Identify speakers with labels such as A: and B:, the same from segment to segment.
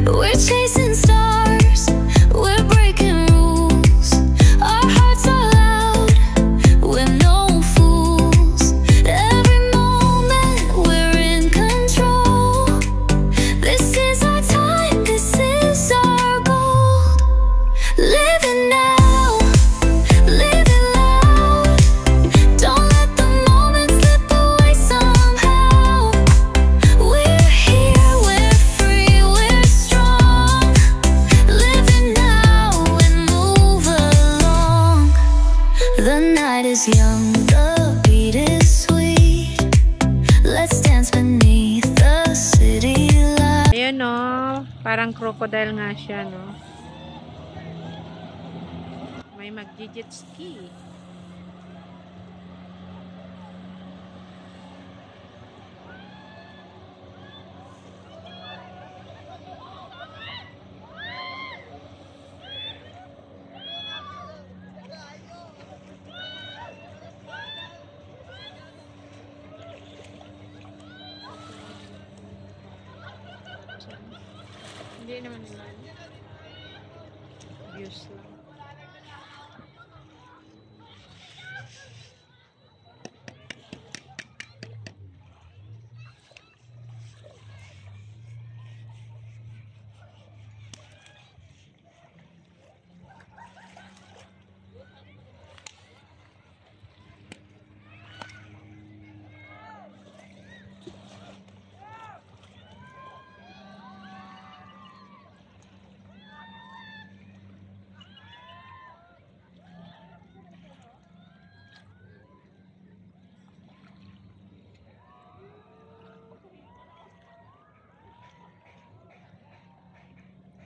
A: We're chasing stars, we're breaking rules. Our hearts are loud, we're no fools. Every moment we're in control. This is our time, this is our goal. Living now, living loud. Don't let the moment slip away somehow. We're here, we're free, we're strong. Living now and move along. The night is young, the beat is sweet. Let's dance beneath the city light.
B: Ayun no, parang crocodile nga siya no. May mag-jet ski. Hindi naman naman. Views lang.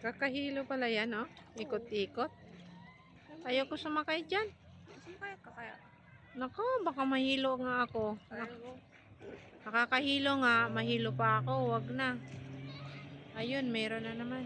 B: Kakahilo pala yan, oh. Ikot-ikot. Ayoko sumakay dyan.
C: Sumakay ka kaya?
B: Nako, baka mahilo nga ako. Nakakahilo nga, mahilo pa ako. Wag na. Ayun, meron na naman.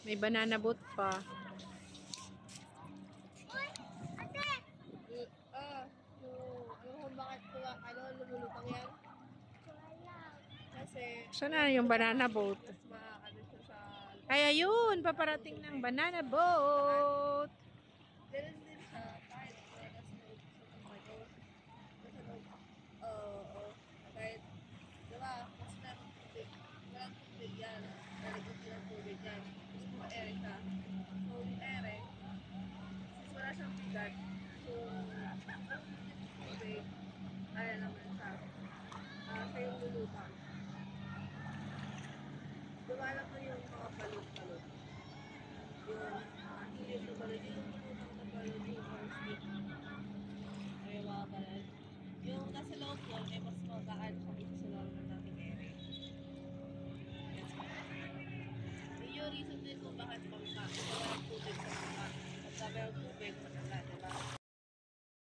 B: May banana boat pa.
C: Yung bakit ko lumulutang yan? Kasi
B: Saan na yung banana boat?
C: maano siya sa
B: Ay, ayun, paparating ng banana boat.
C: ganun din siya kahit wala sa loob sa loob. Sa loob. Oo. Kahit diba mas meron tubig. Walang tubig yan. Talagang silang tubig yan. Gusto mo ere siya. So yung ere, since wala siyang bigat, so tubig, kaya naman siya. Siya yung lulutang. Lumalak na yung mga balot-balot. Yung hilis na balot, yung lulutang na balot, yung mga stick. Ay, mga balot. Yung nasa loob yun, ay mas magaan siya dito sa loob ng nating ere. Yun yung reason din kung bakit walang tubig sa mga. Pagka mayroong tubig, maganda, diba?